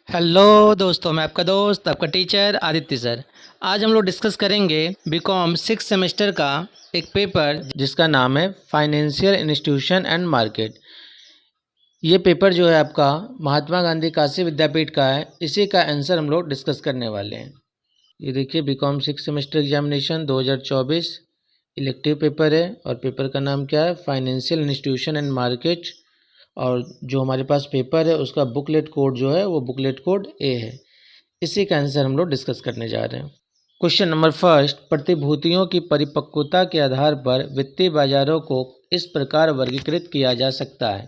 Hello दोस्तों, मैं आपका दोस्त आपका टीचर आदित्य सर। आज हम लोग डिस्कस करेंगे बीकॉम 6 सेमेस्टर का एक पेपर जिसका नाम है फाइनेंशियल इंस्टीट्यूशन एंड मार्केट। ये पेपर जो है आपका महात्मा गांधी काशी विद्यापीठ का है। इसी का आंसर हम लोग डिस्कस करने वाले हैं। ये देखिए, BCom 6 semester examination 2024 elective paper है और पेपर का नाम क्या है, फाइनेंशियल इंस्टीट्यूशन एंड मार्केट। और जो हमारे पास पेपर है उसका बुकलेट कोड जो है वो बुकलेट कोड ए है। इसी का आंसर हम लोग डिस्कस करने जा रहे हैं। क्वेश्चन नंबर फर्स्ट, प्रतिभूतियों की परिपक्वता के आधार पर वित्तीय बाजारों को इस प्रकार वर्गीकृत किया जा सकता है,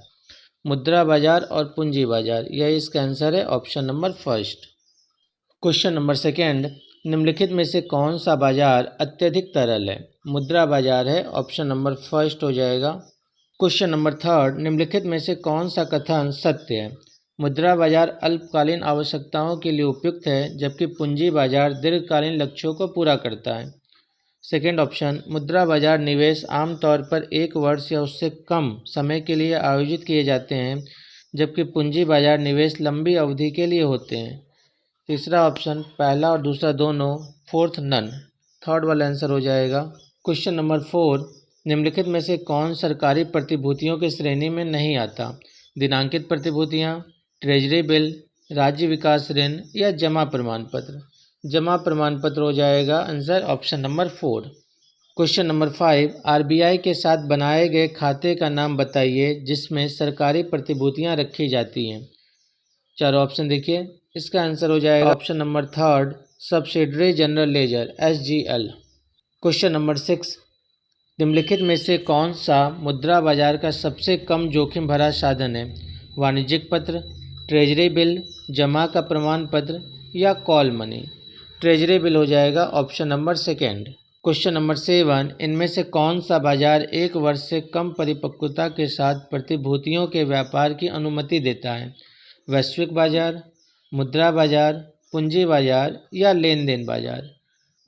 मुद्रा बाजार और पूंजी बाजार। यह इसका आंसर है option number first. Question number second, निम्नलिखित में से कौन सा बाजार अत्यधिक तरल है, मुद्रा बाजार है, ऑप्शन नंबर फर्स्ट हो जाएगा। क्वेश्चन नंबर थर्ड, निम्नलिखित में से कौन सा कथन सत्य है, मुद्रा बाजार अल्पकालीन आवश्यकताओं के लिए उपयुक्त है जबकि पूंजी बाजार दीर्घकालीन लक्ष्यों को पूरा करता है। सेकेंड ऑप्शन, मुद्रा बाजार निवेश आमतौर पर 1 वर्ष या उससे कम समय के लिए आयोजित किए जाते हैं जबकि पूंजी बाजार निवेश लंबी अवधि के लिए होते हैं। तीसरा ऑप्शन, पहला और दूसरा दोनों, फोर्थ नन, थर्ड वाला आंसर हो जाएगा। क्वेश्चन नंबर 4, निम्नलिखित में से कौन सरकारी प्रतिभूतियों की श्रेणी में नहीं आता, दिनांकित प्रतिभूतियाँ, ट्रेजरी बिल, राज्य विकास ऋण या जमा प्रमाण पत्र। जमा प्रमाण पत्र हो जाएगा answer option number 4। Question number 5, RBI के साथ बनाए गए खाते का नाम बताइए जिसमें सरकारी प्रतिभूतियां रखी जाती हैं। चारों ऑप्शन देखिए, इसका आंसर हो जाएगा option number third, subsidiary general ledger SGL। Question number 6, निम्नलिखित में से कौन सा मुद्रा बाजार का सबसे कम जोखिम भरा साधन है, वाणिज्यिक पत्र, ट्रेजरी बिल, जमा का प्रमाण पत्र या कॉल मनी। ट्रेजरी बिल हो जाएगा option number second. Question number 7, इनमें से कौन सा बाजार 1 वर्ष से कम परिपक्वता के साथ प्रतिभूतियों के व्यापार की अनुमति देता है, वैश्विक बाजार, मुद्रा बाजार, पूंजी बाजार या लेन देन बाजार।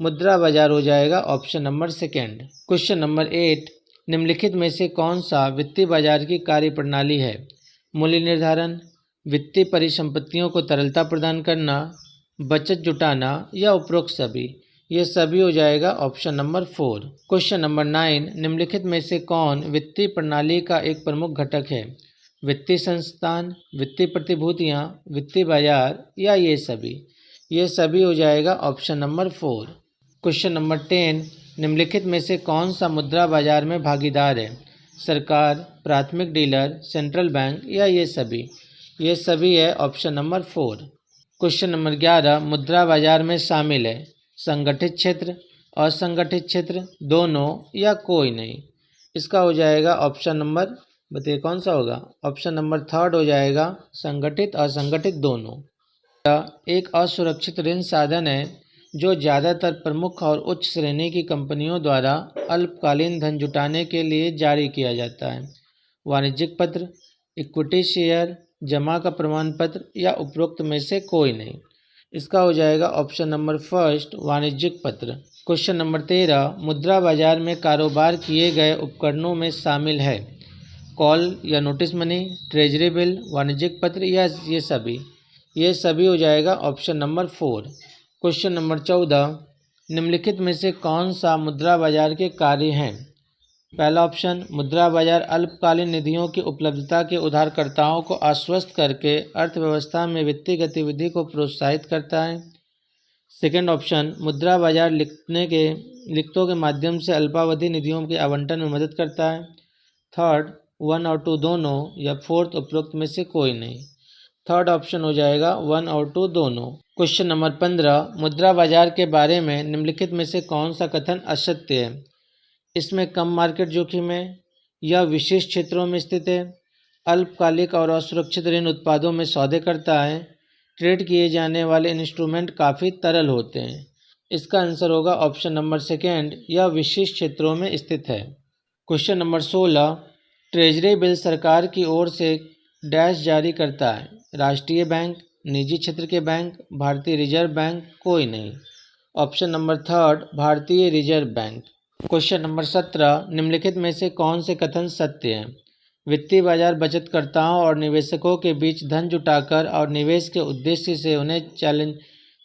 मुद्रा बाजार हो जाएगा option number second. Question number 8, निम्नलिखित में से कौन सा वित्तीय बाजार की कार्यप्रणाली है, मूल्य निर्धारण, वित्तीय परिसंपत्तियों को तरलता प्रदान करना, बचत जुटाना या उपरोक्त सभी। ये सभी हो जाएगा ऑप्शन नंबर 4। क्वेश्चन नंबर 9, निम्नलिखित में से कौन वित्तीय प्रणाली का एक प्रमुख घटक है, वित्तीय संस्थान, वित्तीय प्रतिभूतियाँ, वित्तीय बाजार या ये सभी। ये सभी हो जाएगा ऑप्शन नंबर 4। क्वेश्चन नंबर 10, निम्नलिखित में से कौन सा मुद्रा बाजार में भागीदार है, सरकार, प्राथमिक डीलर, सेंट्रल बैंक या ये सभी। ये सभी है ऑप्शन नंबर 4। क्वेश्चन नंबर 11, मुद्रा बाजार में शामिल है संगठित क्षेत्र, असंगठित क्षेत्र, दोनों या कोई नहीं। इसका हो जाएगा ऑप्शन नंबर, बताइए कौन सा होगा, ऑप्शन नंबर थर्ड हो जाएगा, संगठित असंगठित दोनों। एक असुरक्षित ऋण साधन है जो ज़्यादातर प्रमुख और उच्च श्रेणी की कंपनियों द्वारा अल्पकालीन धन जुटाने के लिए जारी किया जाता है, वाणिज्यिक पत्र, इक्विटी शेयर, जमा का प्रमाण पत्र या उपरोक्त में से कोई नहीं। इसका हो जाएगा ऑप्शन नंबर फर्स्ट, वाणिज्यिक पत्र। क्वेश्चन नंबर 13, मुद्रा बाजार में कारोबार किए गए उपकरणों में शामिल है कॉल या नोटिस मनी, ट्रेजरी बिल, वाणिज्यिक पत्र या ये सभी। ये सभी हो जाएगा ऑप्शन नंबर 4। क्वेश्चन नंबर 14, निम्नलिखित में से कौन सा मुद्रा बाजार के कार्य हैं। पहला ऑप्शन, मुद्रा बाजार अल्पकालीन निधियों की उपलब्धता के उधारकर्ताओं को आश्वस्त करके अर्थव्यवस्था में वित्तीय गतिविधि को प्रोत्साहित करता है। सेकेंड ऑप्शन, मुद्रा बाजार लिखतों के माध्यम से अल्पावधि निधियों के आवंटन में मदद करता है। थर्ड, 1 और 2 दोनों या फोर्थ उपरोक्त में से कोई नहीं। थर्ड ऑप्शन हो जाएगा 1 और 2 दोनों। क्वेश्चन नंबर 15, मुद्रा बाजार के बारे में निम्नलिखित में से कौन सा कथन असत्य है, इसमें कम मार्केट जोखिम है या विशेष क्षेत्रों में स्थित है, अल्पकालिक और असुरक्षित ऋण उत्पादों में सौदे करता है, ट्रेड किए जाने वाले इंस्ट्रूमेंट काफ़ी तरल होते हैं। इसका आंसर होगा ऑप्शन नंबर सेकेंड, या विशेष क्षेत्रों में स्थित है। क्वेश्चन नंबर 16, ट्रेजरी बिल सरकार की ओर से डैश जारी करता है, राष्ट्रीय बैंक, निजी क्षेत्र के बैंक, भारतीय रिजर्व बैंक, कोई नहीं। ऑप्शन नंबर थर्ड, भारतीय रिजर्व बैंक। क्वेश्चन नंबर 17, निम्नलिखित में से कौन से कथन सत्य हैं, वित्तीय बाजार बचतकर्ताओं और निवेशकों के बीच धन जुटाकर और निवेश के उद्देश्य से उन्हें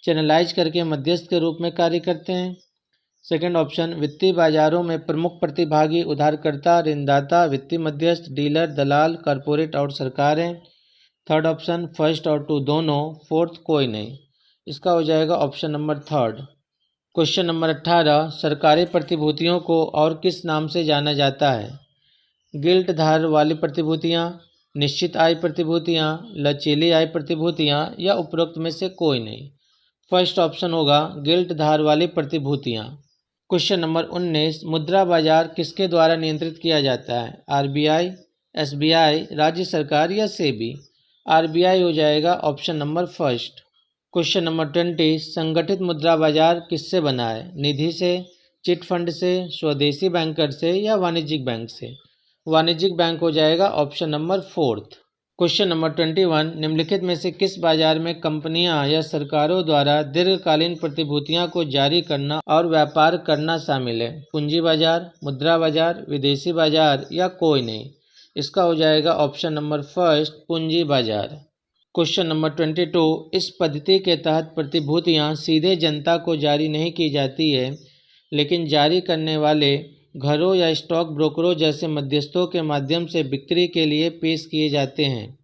चैनलाइज करके मध्यस्थ के रूप में कार्य करते हैं। सेकंड ऑप्शन, वित्तीय बाजारों में प्रमुख प्रतिभागी उधारकर्ता, ऋणदाता, वित्तीय मध्यस्थ, डीलर, दलाल, कॉरपोरेट और सरकार हैं। थर्ड ऑप्शन, फर्स्ट और टू दोनों, फोर्थ कोई नहीं। इसका हो जाएगा option number third. Question number 18, सरकारी प्रतिभूतियों को और किस नाम से जाना जाता है? गिल्ट धार वाली प्रतिभूतियाँ, निश्चित आय प्रतिभूतियाँ, लचीली आय प्रतिभूतियाँ या उपरोक्त में से कोई नहीं। फर्स्ट ऑप्शन होगा गिल्ट धार वाली प्रतिभूतियाँ। क्वेश्चन नंबर 19, मुद्रा बाजार किसके द्वारा नियंत्रित किया जाता है? आरबीआई, एसबीआई, राज्य सरकार या सेबी? आरबीआई हो जाएगा option number first. Question number 20, संगठित मुद्रा बाजार किससे बना है? निधि से, चिट फंड से, स्वदेशी बैंकर से या वाणिज्यिक बैंक से? वाणिज्यिक बैंक हो जाएगा option number fourth. Question number 21, निम्नलिखित में से किस बाजार में कंपनियां या सरकारों द्वारा दीर्घकालीन प्रतिभूतियां को जारी करना और व्यापार करना शामिल है? पूंजी बाजार, मुद्रा बाजार, विदेशी बाजार या कोई नहीं? इसका हो जाएगा ऑप्शन नंबर फर्स्ट, पूंजी बाजार। क्वेश्चन नंबर 22, इस पद्धति के तहत प्रतिभूतियां सीधे जनता को जारी नहीं की जाती है, लेकिन जारी करने वाले घरों या स्टॉक ब्रोकरों जैसे मध्यस्थों के माध्यम से बिक्री के लिए पेश किए जाते हैं।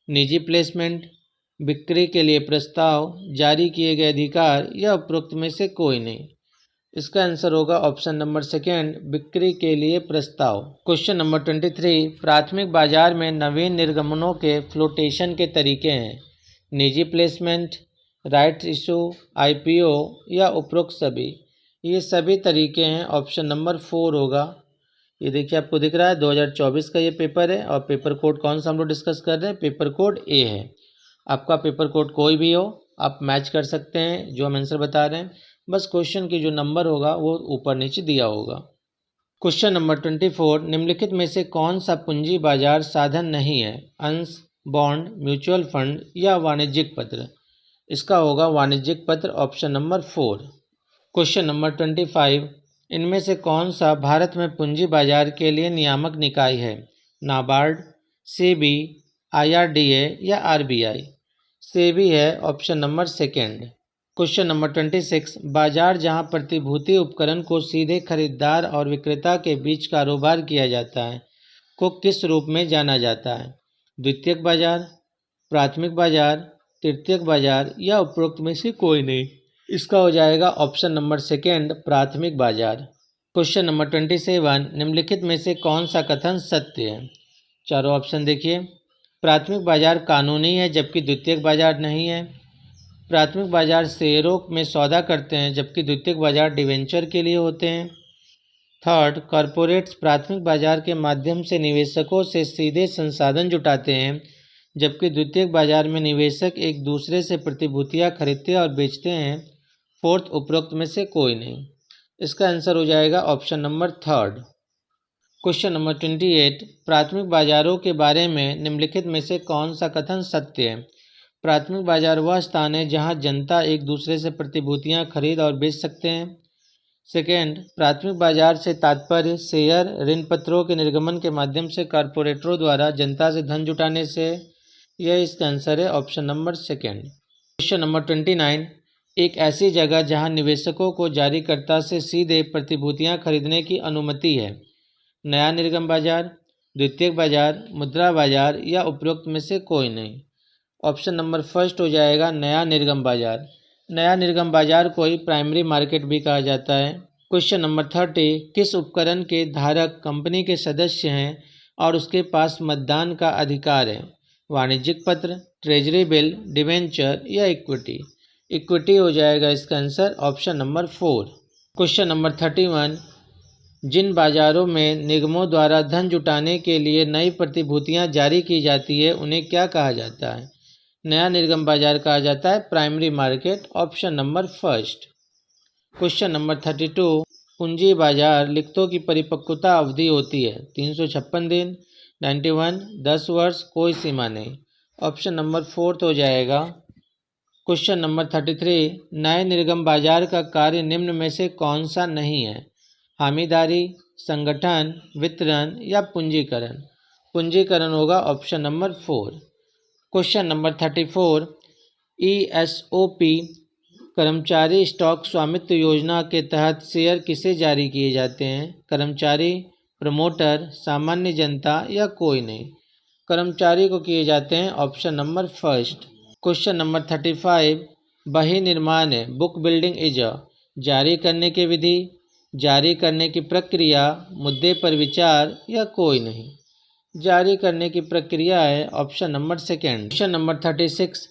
निजी प्लेसमेंट, बिक्री के लिए प्रस्ताव, जारी किए गए अधिकार या उपरोक्त में से कोई नहीं। इसका आंसर होगा ऑप्शन नंबर सेकेंड, बिक्री के लिए प्रस्ताव। क्वेश्चन नंबर 23, प्राथमिक बाजार में नवीन निर्गमनों के फ्लोटेशन के तरीके हैं। निजी प्लेसमेंट, राइट इशू, आईपीओ या उपरोक्त सभी? ये सभी तरीके हैं, ऑप्शन नंबर 4 होगा। ये देखिए आपको दिख रहा है 2024 का ये पेपर है और पेपर कोड कौन सा हम लोग डिस्कस कर रहे हैं? पेपर कोड ए है। आपका पेपर कोड कोई भी हो आप मैच कर सकते हैं जो हम आंसर बता रहे हैं, बस क्वेश्चन की जो नंबर होगा वो ऊपर नीचे दिया होगा। क्वेश्चन नंबर 24, निम्नलिखित में से कौन सा पूंजी बाजार साधन नहीं है? अंश, बॉन्ड, म्यूचुअल फंड या वाणिज्यिक पत्र? इसका होगा वाणिज्यिक पत्र, ऑप्शन नंबर 4। क्वेश्चन नंबर 25, इनमें से कौन सा भारत में पूंजी बाजार के लिए नियामक निकाय है? नाबार्ड, सेबी, आईआरडीए या आरबीआई? सेबी है, option number second. Question number 26, बाजार जहां प्रतिभूति उपकरण को सीधे खरीदार और विक्रेता के बीच कारोबार किया जाता है को किस रूप में जाना जाता है? द्वितीयक बाजार, प्राथमिक बाजार, तृतीयक बाजार या उपरोक्त में से कोई नहीं? इसका हो जाएगा ऑप्शन नंबर सेकेंड, प्राथमिक बाजार। क्वेश्चन नंबर 27, निम्नलिखित में से कौन सा कथन सत्य है? चारों ऑप्शन देखिए। प्राथमिक बाजार कानूनी है जबकि द्वितीयक बाजार नहीं है। प्राथमिक बाजार शेयरों में सौदा करते हैं जबकि द्वितीयक बाजार डिवेंचर के लिए होते हैं। थर्ड, कॉरपोरेट्स प्राथमिक बाजार के माध्यम से निवेशकों से सीधे संसाधन जुटाते हैं जबकि द्वितीयक बाजार में निवेशक एक दूसरे से प्रतिभूतियां खरीदते और बेचते हैं। फोर्थ, उपरोक्त में से कोई नहीं। इसका आंसर हो जाएगा option number third. Question number 28, प्राथमिक बाजारों के बारे में निम्नलिखित में से कौन सा कथन सत्य है? प्राथमिक बाजार वह स्थान है जहां जनता एक दूसरे से प्रतिभूतियां खरीद और बेच सकते हैं। सेकेंड, प्राथमिक बाजार से तात्पर्य शेयर, ऋण पत्रों के निर्गमन के माध्यम से कॉरपोरेटरों द्वारा जनता से धन जुटाने से। यह इसका आंसर है, option number second. Question number 29, एक ऐसी जगह जहां निवेशकों को जारीकर्ता से सीधे प्रतिभूतियां खरीदने की अनुमति है। नया निर्गम बाजार, द्वितीयक बाजार, मुद्रा बाजार या उपरोक्त में से कोई नहीं? ऑप्शन नंबर फर्स्ट हो जाएगा, नया निर्गम बाजार। नया निर्गम बाजार को ही प्राइमरी मार्केट भी कहा जाता है। क्वेश्चन नंबर 30, किस उपकरण के धारक कंपनी के सदस्य हैं और उसके पास मतदान का अधिकार है? वाणिज्यिक पत्र, ट्रेजरी बिल, डिवेंचर या इक्विटी? इक्विटी हो जाएगा इसका answer, option number 4। Question number 31, जिन बाजारों में निगमों द्वारा धन जुटाने के लिए नई प्रतिभूतियां जारी की जाती है उन्हें क्या कहा जाता है? नया निर्गम बाजार कहा जाता है, primary market, option number first. Question number 32, पूंजी बाजार लिखतों की परिपक्वता अवधि होती है 356 दिन, 91, 10 वर्ष, कोई सीमा नहीं। ऑप्शन नंबर फोर्थ हो जाएगा। क्वेश्चन नंबर 33, नए निर्गम बाजार का कार्य निम्न में से कौन सा नहीं है? हामीदारी, संगठन, वितरण या पूंजीकरण? पूंजीकरण होगा option number 4। Question number 34, ESOP कर्मचारी स्टॉक स्वामित्व योजना के तहत शेयर किसे जारी किए जाते हैं? कर्मचारी, प्रमोटर, सामान्य जनता या कोई नहीं? कर्मचारी को किए जाते हैं ऑप्शन नंबर 1। क्वेश्चन नंबर 35, बही निर्माण बुक बिल्डिंग इज जारी करने की विधि, जारी करने की प्रक्रिया, मुद्दे पर विचार या कोई नहीं? जारी करने की प्रक्रिया है option number 2। Question number 36,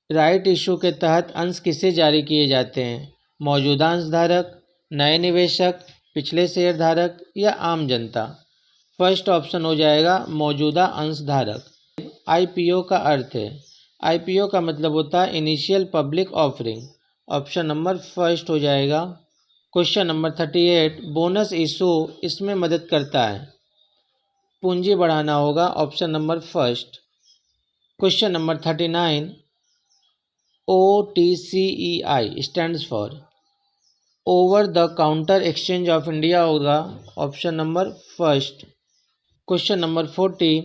right issue के तहत अंश किसे जारी किए जाते हैं? मौजूदा अंशधारक, नए निवेशक, पिछले शेयरधारक या आम जनता? फर्स्ट ऑप्शन हो जाएगा मौजूदा अंशधारक। IPO का अर्थ है, IPO का मतलब होता है initial public offering. Option number 1 हो जाएगा। क्वेश्चन नंबर 38, बोनस इशू इसमें मदद करता है, पूंजी बढ़ाना होगा option number 1। Question number 39, OTCEI stands for over the counter exchange of India होगा option number 1। Question number 40,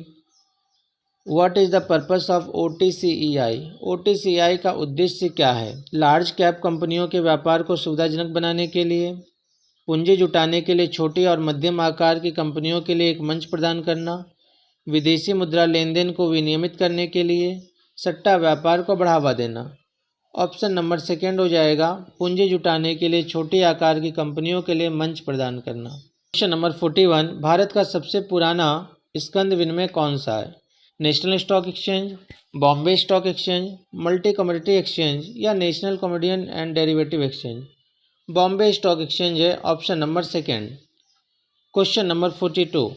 what is the purpose of OTCEI? OTCEI का उद्देश्य क्या है? लार्ज कैप कंपनियों के व्यापार को सुविधाजनक बनाने के लिए, पूंजी जुटाने के लिए छोटी और मध्यम आकार की कंपनियों के लिए एक मंच प्रदान करना, विदेशी मुद्रा लेन देन को विनियमित करने के लिए, सट्टा व्यापार को बढ़ावा देना? ऑप्शन नंबर 2 हो जाएगा, पूंजी जुटाने के लिए छोटी आकार की कंपनियों के लिए मंच प्रदान करना। क्वेश्चन नंबर 41, भारत का सबसे पुराना स्कंद विनिमय कौन सा है? National Stock Exchange, Bombay Stock Exchange, Multi Commodity Exchange या National Commodity and Derivative Exchange? Bombay Stock Exchange है option number 2। Question number 42,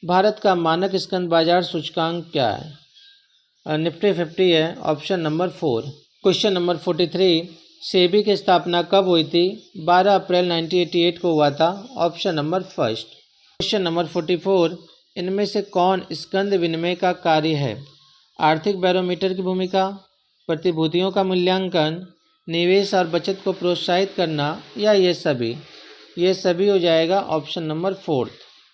Bharat का मानक स्कंद बाजार सूचकांक क्या है? निफ्टी 50 है option number 4। Question number 43, SEBI की स्थापना कब हुई थी? 12 अप्रैल 1988 को हुआ था ऑप्शन नंबर 1। क्वेश्चन नंबर 44, इनमें से कौन स्कंद विनिमय का कार्य है? आर्थिक बैरोमीटर की भूमिका, प्रतिभूतियों का मूल्यांकन, निवेश और बचत को प्रोत्साहित करना या ये सभी? ये सभी हो जाएगा ऑप्शन नंबर 4।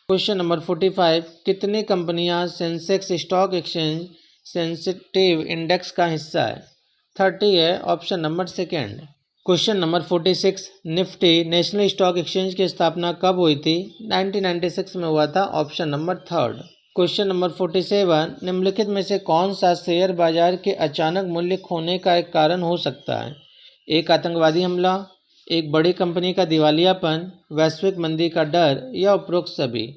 क्वेश्चन नंबर 45, कितनी कंपनियां Sensex stock exchange sensitive index का हिस्सा है? 30 है option number 2। Question number 46, Nifty national Stock exchange की स्थापना कब हुई थी? 1996 में हुआ था ऑप्शन नंबर 3। क्वेश्चन नंबर 47, निम्नलिखित में से कौन सा शेयर बाजार के अचानक मूल्य खोने का एक कारण हो सकता है? एक आतंकवादी हमला, एक बड़ी कंपनी का दिवालियापन, वैश्विक मंदी का डर या उपरोक्त सभी?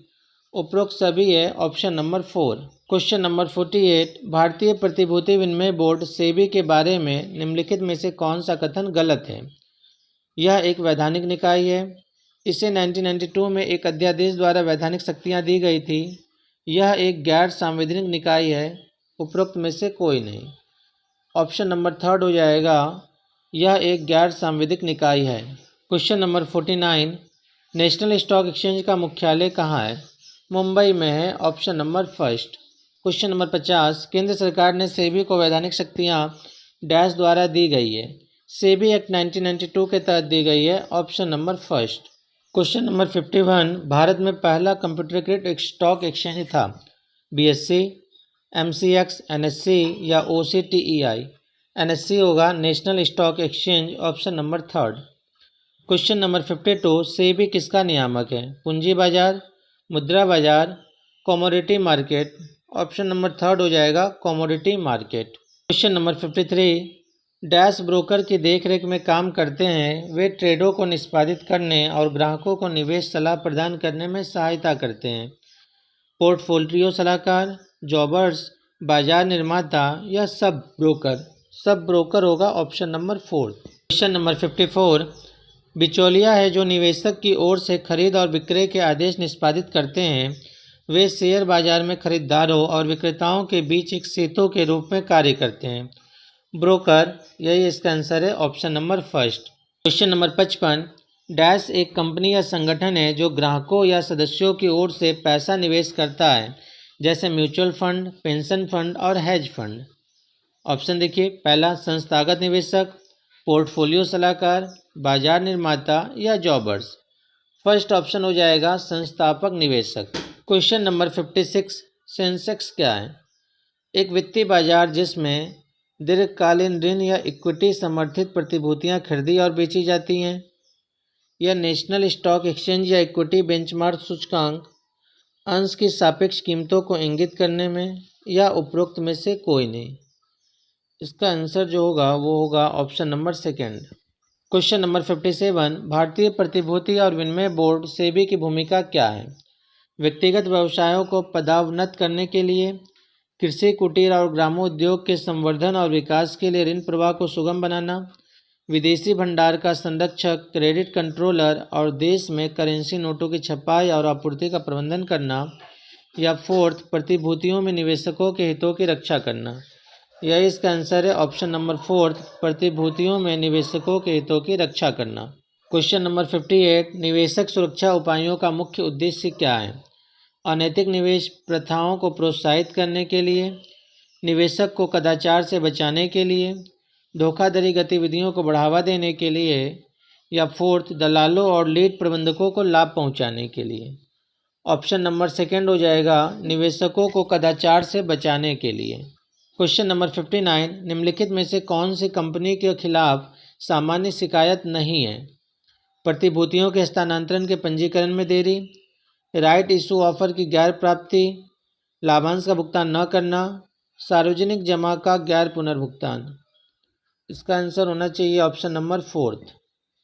उपरोक्त सभी है ऑप्शन नंबर 4। क्वेश्चन नंबर 48, भारतीय प्रतिभूति विनिमय बोर्ड सेबी के बारे में निम्नलिखित में से कौन सा कथन गलत है? यह एक वैधानिक निकाय है, इसे 1992 में एक अध्यादेश द्वारा वैधानिक शक्तियां दी गई थी, यह एक गैर संवैधानिक निकाय है, उपरोक्त में से कोई नहीं? ऑप्शन नंबर 3 हो जाएगा, यह एक गैर संवैधानिक निकाय है। Question number 49, national Stock exchange का मुख्यालय कहाँ है? मुंबई में है ऑप्शन नंबर 1। क्वेश्चन नंबर 50, केंद्र सरकार ने सेबी को वैधानिक शक्तियाँ डैश द्वारा दी गई है? सेबी एक्ट 1992 के तहत दी गई है option number 1। Question number 51, Bharat में पहला कंप्यूटरीकृत स्टॉक एक्सचेंज था? BSE, MCX, NSE या OCTEI? NSE होगा, national Stock exchange option number 3। Question number 52, SEBI किसका नियामक है? पूंजी बाजार, मुद्रा बाजार, कमोडिटी मार्केट? ऑप्शन नंबर 3 हो जाएगा, commodity market. Question number 53, dash broker की देखरेख में काम करते हैं, वे ट्रेडों को निष्पादित करने और ग्राहकों को निवेश सलाह प्रदान करने में सहायता करते हैं? पोर्टफोलियो सलाहकार, जॉबर्स, बाजार निर्माता या सब ब्रोकर? सब ब्रोकर होगा ऑप्शन नंबर 4। क्वेश्चन नंबर 54, बिचौलिया है जो निवेशक की ओर से खरीद और विक्रय के आदेश निष्पादित करते हैं, वे शेयर बाजार में खरीदारों और विक्रेताओं के बीच एक सेतु के रूप में कार्य करते हैं। ब्रोकर, यही इसका आंसर है option number 1। Question number 55, dash एक कंपनी या संगठन है जो ग्राहकों या सदस्यों की ओर से पैसा निवेश करता है, जैसे म्यूचुअल फंड, पेंशन फंड और हेज फंड? ऑप्शन देखिए, पहला संस्थागत निवेशक, पोर्टफोलियो सलाहकार, बाजार निर्माता या जॉबर्स? फर्स्ट ऑप्शन हो जाएगा संस्थापक निवेशक। क्वेश्चन नंबर 56, सेंसेक्स क्या है? एक वित्तीय बाजार जिसमें दीर्घकालीन ऋण या इक्विटी समर्थित प्रतिभूतियां खरीदी और बेची जाती हैं। यह नेशनल स्टॉक एक्सचेंज या इक्विटी बेंचमार्क सूचकांक अंश की सापेक्ष कीमतों को इंगित करने में, या उपरोक्त में से कोई नहीं। इसका आंसर जो होगा वो होगा option number second. Question number 57, भारतीय प्रतिभूति और विनिमय बोर्ड सेबी की भूमिका क्या है? व्यक्तिगत व्यवसायों को पदावनत करने के लिए, कृषि, कुटीर और ग्रामोद्योग के संवर्धन और विकास के लिए ऋण प्रवाह को सुगम बनाना, विदेशी भंडार का संरक्षक, क्रेडिट कंट्रोलर और देश में करेंसी नोटों की छपाई और आपूर्ति का प्रबंधन करना, या फोर्थ, प्रतिभूतियों में निवेशकों के हितों की रक्षा करना। यह इसका आंसर है ऑप्शन नंबर फोर्थ, प्रतिभूतियों में निवेशकों के हितों की रक्षा करना। क्वेश्चन नंबर 58, निवेशक सुरक्षा उपायों का मुख्य उद्देश्य क्या है? अनैतिक निवेश प्रथाओं को प्रोत्साहित करने के लिए, निवेशक को कदाचार से बचाने के लिए, धोखाधड़ी गतिविधियों को बढ़ावा देने के लिए, या फोर्थ, दलालों और लीड प्रबंधकों को लाभ पहुंचाने के लिए। ऑप्शन नंबर सेकंड हो जाएगा, निवेशकों को कदाचार से बचाने के लिए। क्वेश्चन नंबर 59, निम्नलिखित में से कौन सी कंपनी के खिलाफ सामान्य शिकायत नहीं है? प्रतिभूतियों के हस्तांतरण के पंजीकरण में देरी, राइट इशू ऑफर की गैर प्राप्ति, लाभांश का भुगतान न करना, सार्वजनिक जमा का गैर पुनर्भुगतान। इसका आंसर होना चाहिए option number fourth.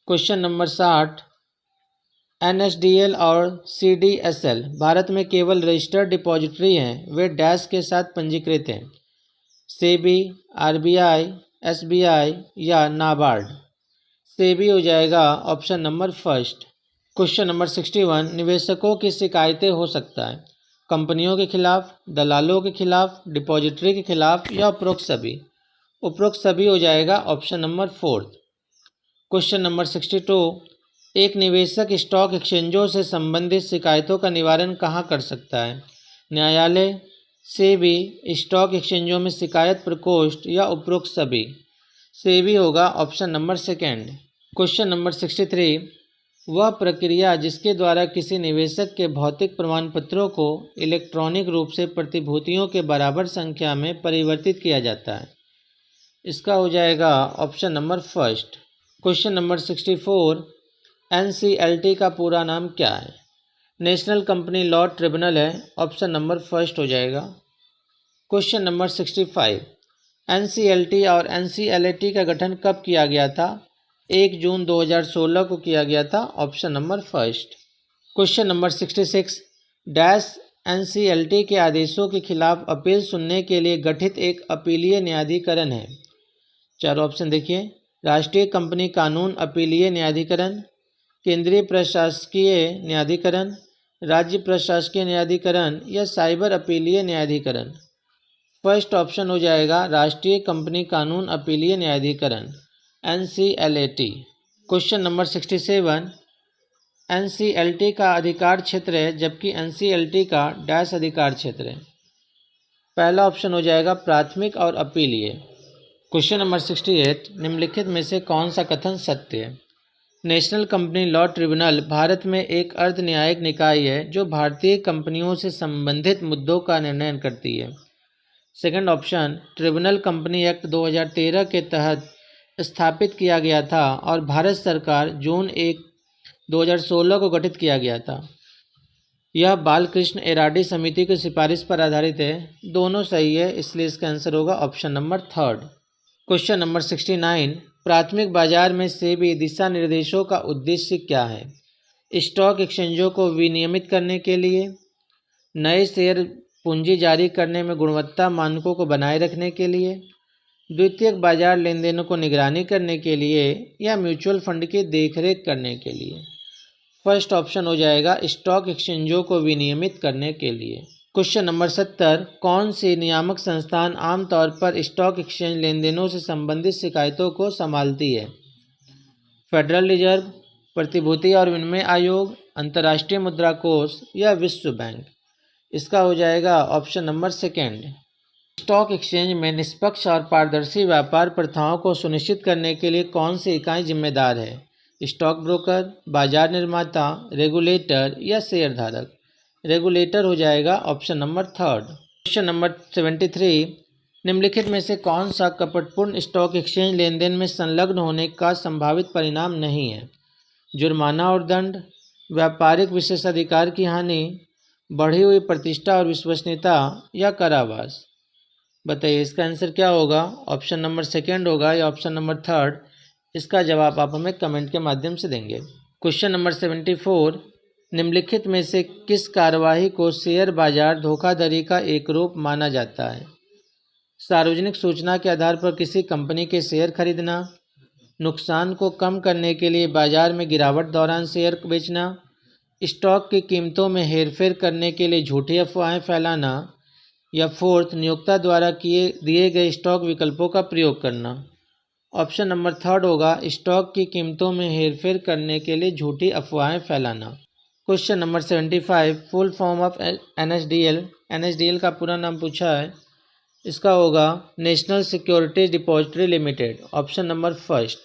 Question number 60, NSDL और CDSL भारत में केवल रजिस्टर्ड डिपॉजिटरी हैं, वे डैश के साथ पंजीकृत हैं? सेबी, RBI, SBI या नाबार्ड? सेबी हो जाएगा option number first. Question number 61, निवेशकों की शिकायतें हो सकता है कंपनियों के खिलाफ, दलालों के खिलाफ, डिपॉजिटरी के खिलाफ, या उपरोक्त सभी? उपरोक्त सभी हो जाएगा option number fourth. Question number 62, एक निवेशक स्टॉक एक्सचेंजों से संबंधित शिकायतों का निवारण कहाँ कर सकता है? न्यायालय, सेबी, स्टॉक एक्सचेंजों में शिकायत प्रकोष्ठ, या उपरोक्त सभी? सेबी होगा option number second. Question number 63, वह प्रक्रिया जिसके द्वारा किसी निवेशक के भौतिक प्रमाण पत्रों को इलेक्ट्रॉनिक रूप से प्रतिभूतियों के बराबर संख्या में परिवर्तित किया जाता है? इसका हो जाएगा option number first. Question number 64, NCLT का पूरा नाम क्या है? नेशनल कंपनी लॉ ट्रिब्यूनल है, ऑप्शन नंबर फर्स्ट हो जाएगा। क्वेश्चन नंबर 65, NCLT और NCLAT का गठन कब किया गया था? 1 जून 2016 को किया गया था, option number first. Question number 66, dash NCLT के आदेशों के खिलाफ अपील सुनने के लिए गठित एक अपीलीय न्यायाधिकरण है? चार ऑप्शन देखिए, राष्ट्रीय कंपनी कानून अपीलीय न्यायाधिकरण, केंद्रीय प्रशासकीय न्यायाधिकरण, राज्य प्रशासकीय न्यायाधिकरण, या साइबर अपीलीय न्यायाधिकरण? फर्स्ट ऑप्शन हो जाएगा राष्ट्रीय कंपनी कानून अपीलीय न्यायाधिकरण, NCLAT। क्वेश्चन नंबर 67, NCLT का अधिकार क्षेत्र है जबकि NCLT का डैश अधिकार क्षेत्र है? पहला ऑप्शन हो जाएगा प्राथमिक और अपीलीय। क्वेश्चन नंबर 68, निम्नलिखित में से कौन सा कथन सत्य है? National company law tribunal Bharat में एक अर्ध न्यायिक निकाय है जो भारतीय कंपनियों से संबंधित मुद्दों का निर्णय करती है। Second option, tribunal company act 2013 के तहत स्थापित किया गया था और भारत सरकार जून 1, 2016 को गठित किया गया था। यह बालकृष्ण एराडी समिति की सिफारिश पर आधारित है। दोनों सही है, इसलिए इसका आंसर होगा option number third. Question number 69, प्राथमिक बाजार में सेबी दिशा निर्देशों का उद्देश्य क्या है? स्टॉक एक्सचेंजों को विनियमित करने के लिए, नए शेयर पूंजी जारी करने में गुणवत्ता मानकों को बनाए रखने के लिए, द्वितीयक बाजार लेनदेनों को निगरानी करने के लिए, या म्यूचुअल फंड की देखरेख करने के लिए? फर्स्ट ऑप्शन हो जाएगा स्टॉक एक्सचेंजों को विनियमित करने के लिए। क्वेश्चन नंबर 70, कौन सी नियामक संस्थान आमतौर पर स्टॉक एक्सचेंज लेनदेनों से संबंधित शिकायतों को संभालती है? फेडरल रिजर्व, प्रतिभूति और विनिमय आयोग, अंतर्राष्ट्रीय मुद्रा कोष, या विश्व बैंक? इसका हो जाएगा option number second. Stock exchange में निष्पक्ष और पारदर्शी व्यापार प्रथाओं को सुनिश्चित करने के लिए कौन सी इकाई जिम्मेदार है? स्टॉक ब्रोकर, बाजार निर्माता, रेगुलेटर, या शेयरधारक? रेगुलेटर हो जाएगा option number third. Question number 73, निम्नलिखित में से कौन सा कपटपूर्ण स्टॉक एक्सचेंज लेन देन में संलग्न होने का संभावित परिणाम नहीं है? जुर्माना और दंड, व्यापारिक विशेषाधिकार की हानि, बढ़ी हुई प्रतिष्ठा और विश्वसनीयता, या कारावास। बताइए इसका आंसर क्या होगा? ऑप्शन नंबर सेकेंड होगा या ऑप्शन नंबर थर्ड? इसका जवाब आप हमें कमेंट के माध्यम से देंगे। क्वेश्चन नंबर 74, निम्नलिखित में से किस कार्यवाही को शेयर बाजार धोखाधड़ी का एक रूप माना जाता है? सार्वजनिक सूचना के आधार पर किसी कंपनी के शेयर खरीदना, नुकसान को कम करने के लिए बाजार में गिरावट दौरान शेयर बेचना, स्टॉक की कीमतों में हेरफेर करने के लिए झूठी अफवाहें फैलाना, या फोर्थ, नियोक्ता द्वारा दिए गए स्टॉक विकल्पों का प्रयोग करना। ऑप्शन नंबर थर्ड होगा, स्टॉक की कीमतों में हेरफेर करने के लिए झूठी अफवाहें फैलाना। Question number 75, full form of NSDL। NSDL का पूरा नाम पूछा है, इसका होगा national securities depository limited. Option number first.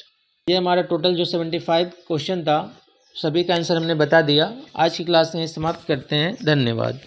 ये हमारा टोटल जो 75 क्वेश्चन था, सभी का आंसर हमने बता दिया। आज की क्लास में समाप्त करते हैं। धन्यवाद।